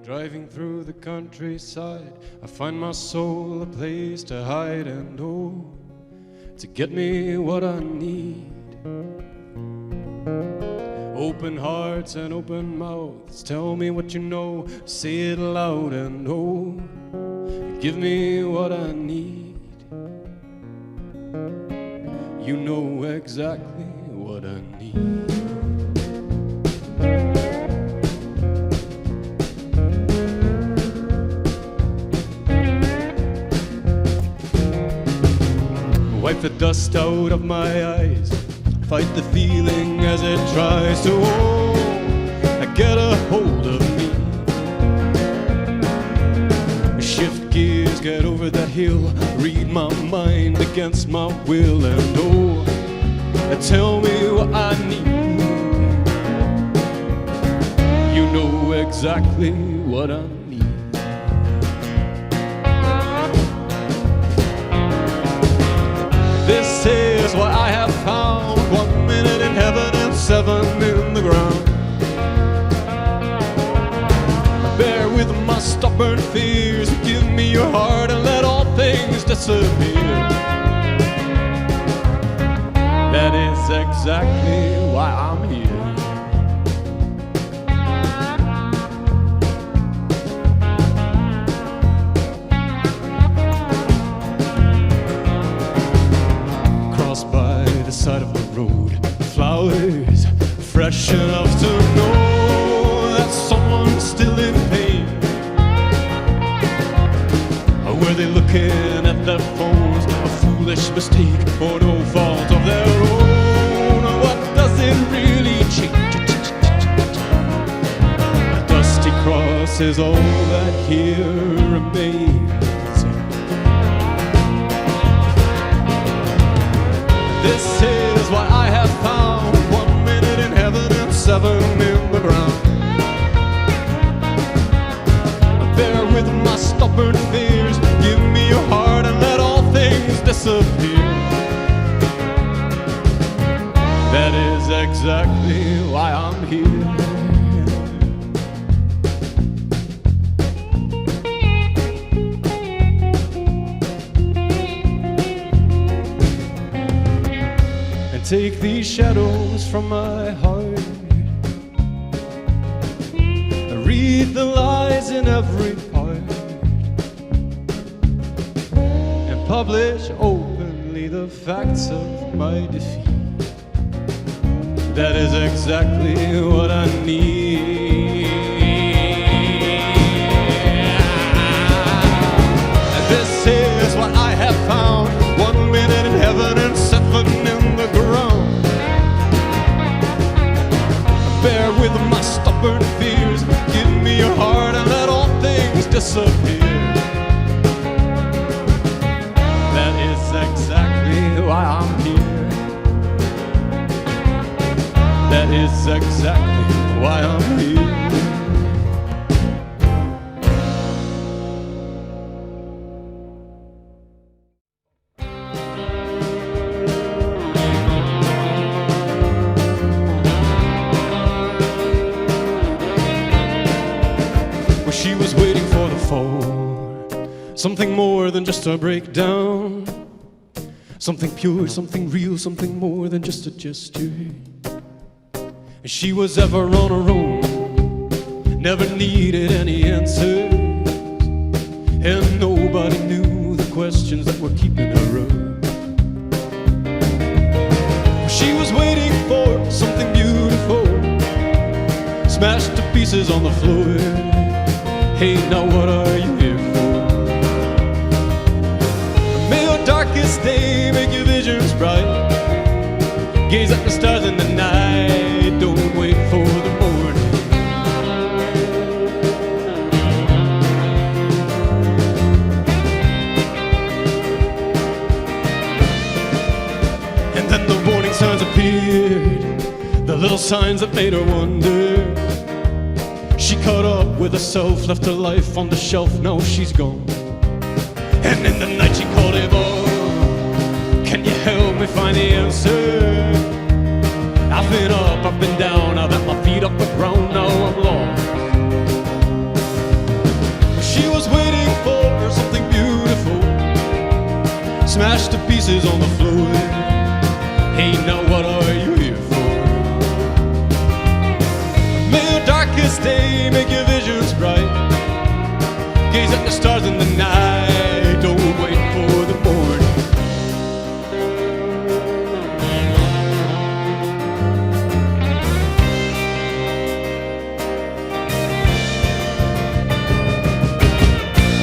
Driving through the countryside, I find my soul a place to hide and oh, to get me what I need. Open hearts and open mouths, tell me what you know, say it loud and oh, give me what I need. You know exactly what I need. Wipe the dust out of my eyes, fight the feeling as it tries to get a hold of me. Shift gears, get over that hill, read my mind against my will, and oh, tell me what I need. You know exactly what I need. This is what I have found, 1 minute in heaven and 7 in the ground. Bear with my stubborn fears, give me your heart and let all things disappear. That is exactly why I'm here. Side of the road, flowers fresh enough to know that someone's still in pain. Were they looking at their phones, a foolish mistake or no fault of their own? What does it really change? A dusty cross is all that here remains. This is what I have found, 1 minute in heaven and 7 in the ground. Bear with my stubborn fears, give me your heart and let all things disappear. That is exactly why I'm here. Take these shadows from my heart, read the lies in every part, and publish openly the facts of my defeat. That is exactly what I need. And this is what I have found, 1 minute in heaven and 7 in the ground. Bear with my stubborn fears, give me your heart and let all things disappear. That is exactly why I'm here. That is exactly why I'm here. She was waiting for the fall, something more than just a breakdown, something pure, something real, something more than just a gesture. And she was ever on her own, never needed any answers, and nobody knew the questions that were keeping her up. She was waiting for something beautiful, smashed to pieces on the floor. Hey, now what are you here for? May your darkest day make your visions bright. Gaze at the stars in the night, don't wait for the morning. And then the warning signs appeared, the little signs that made her wonder. She caught up with herself, left her life on the shelf, now she's gone. And in the night she called him up, can you help me find the answer? I've been up, I've been down, I've had my feet off the ground, now I'm lost. Hey, now what are you here for? May your darkest day make your visions bright. Gaze at the stars in the night. Don't wait for the morning.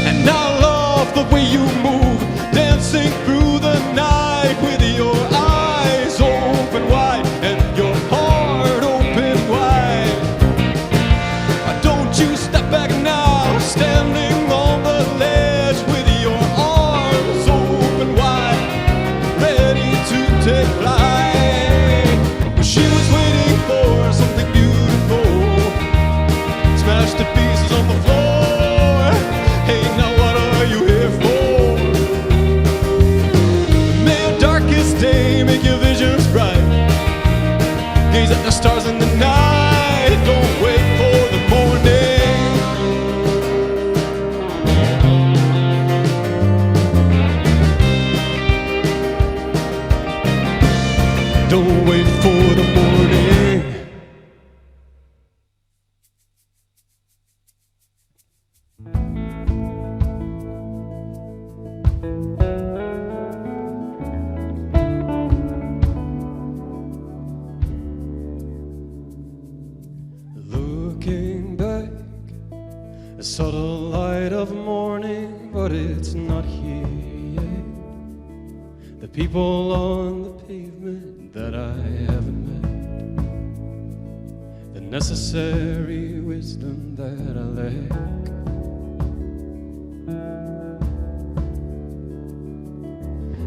And I love the way you move, dancing through the night with your eyes open wide and your heart open wide. Don't you step back now, standing on the ledge with your arms open wide, ready to take flight. She was waiting for something beautiful, smashed to pieces on the floor. Hey, now what are you here for? May your darkest day make your visions bright. Gaze at the stars in the night. Don't wait for the morning. Don't wait for the morning. Looking back, I saw the light of morning, but it's not here yet. The people on the pavement that I haven't met, the necessary wisdom that I lack.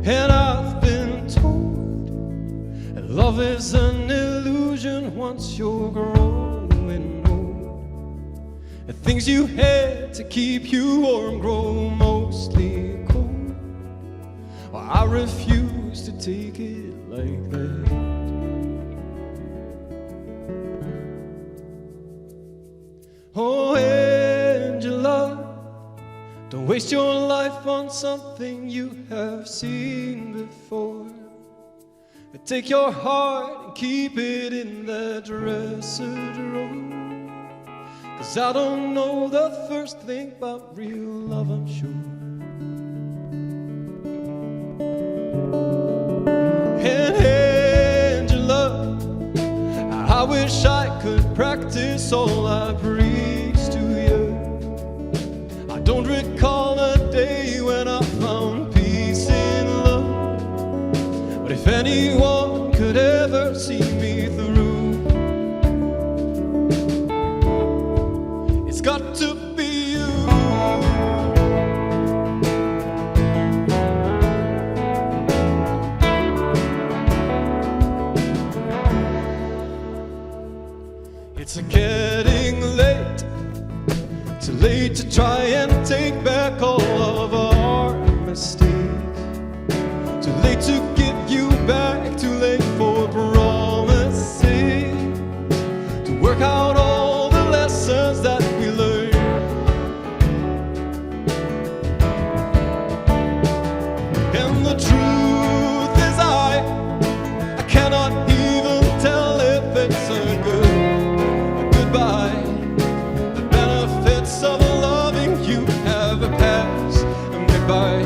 And I've been told that love is an illusion once you're growing old. The things you had to keep you warm grow mostly cold. Well, I refuse to take it like that. Oh, Angela, don't waste your life on something you have seen before. Take your heart and keep it in that dresser drawer. 'Cause I don't know the first thing about real love, I'm sure. And Angela, I wish I could practice all I preach to you. I don't recall a day when I found peace in love. But if anyone could ever see me through, it's got to be you. It's getting late, too late to try and take back all of our mistakes. Too late to get you back, too late for promises. To work out all the lessons that we learned. And the truth is I cannot even tell if it's a goodbye. The benefits of loving you have passed me by.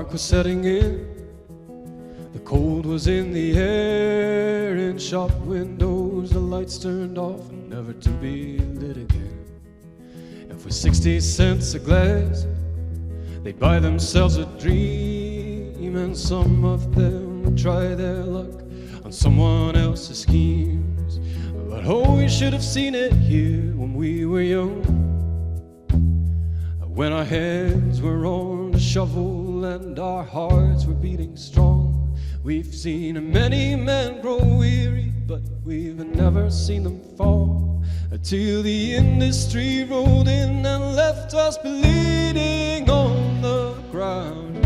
dark was setting in, the cold was in the air. In shop windows the lights turned off, never to be lit again. And for 60 cents a glass they'd buy themselves a dream, and some of them would try their luck on someone else's schemes. But oh, we should have seen it here when we were young, when our hands were on the shovel and our hearts were beating strong. We've seen many men grow weary, but we've never seen them fall, till the industry rolled in and left us bleeding on the ground.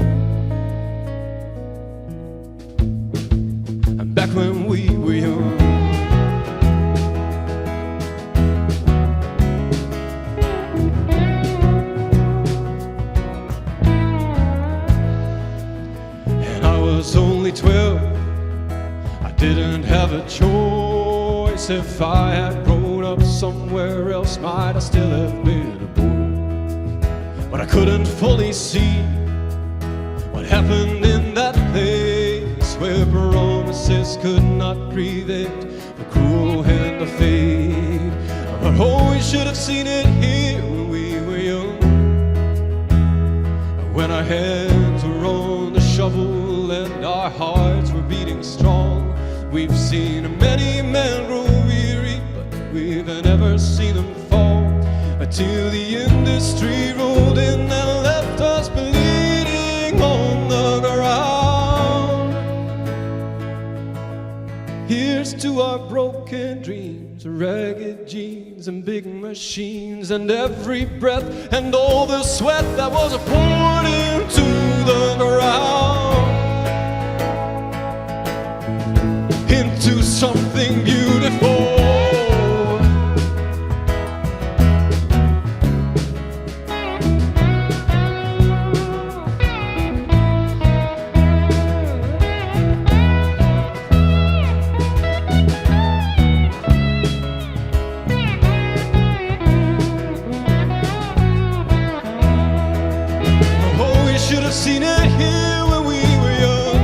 And back when we were young, was only 12, I didn't have a choice. If I had grown up somewhere else, might I still have been a boy. But I couldn't fully see what happened in that place, where promises could not prevent the cruel hand of fate. But oh, we should have seen it here when we were young, when our hands were on the shovel and our hearts were beating strong. We've seen many men grow weary, but we've never seen them fall, until the industry rolled in and left us bleeding on the ground. Here's to our broken dreams, ragged jeans and big machines, and every breath and all the sweat that was poured into the ground, into something beautiful. Oh, we should have seen it here when we were young,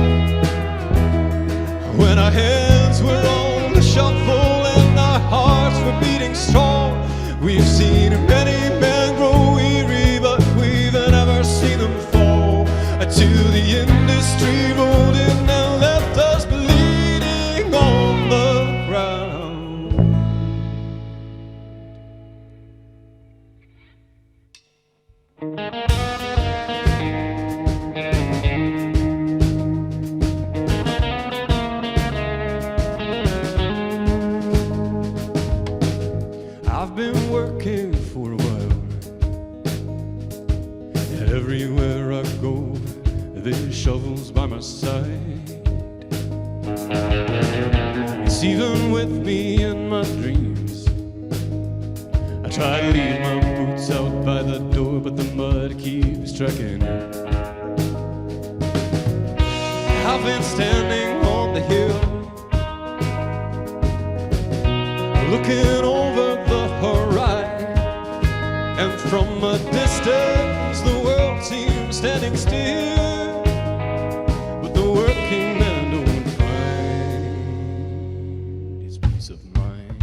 when our hands were on the shuffle and our hearts were beating strong. We've seen many men grow weary, but we've never seen them fall, until the industry rolled in and left us bleeding on the ground. I've been working for a while, and everywhere I go, there's shovels by my side. It's even with me in my dreams. I try to leave my boots out by the door, but the mud keeps tracking. I've been standing on the hill, looking over the horizon, and from a distance the world seems standing still, but the working man don't find his peace of mind.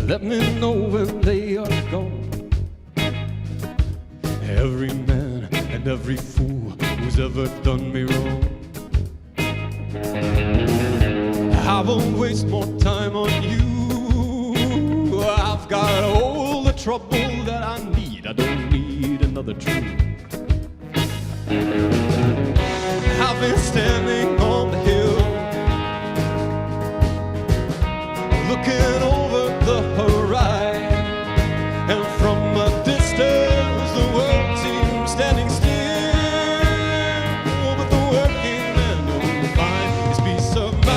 Let me know when they are gone, every man and every fool who's ever done me wrong. I won't waste more time on you. I've got all the trouble that I need. I don't need another truth. I've been standing on the hill, looking over the horizon, and from a distance the world seems standing still, but the working man don't find his peace of mind.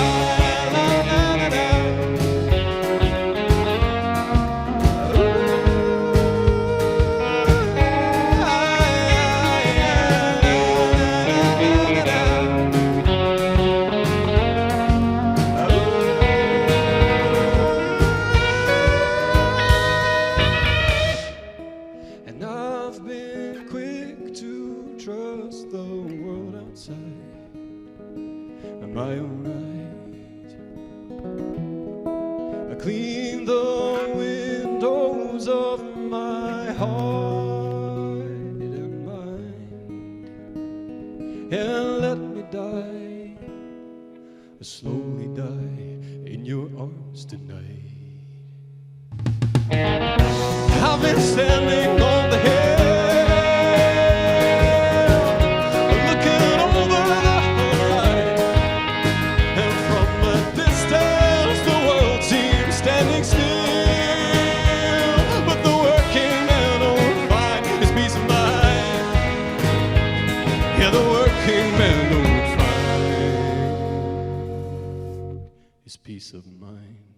my own right. I clean the windows of my heart and mind, and let me die, slowly die in your arms tonight. I've been standing on the hill, looking over the horizon, and from a distance the world seems standing still. But the working man won't find his peace of mind. Yeah, the working man won't find his peace of mind.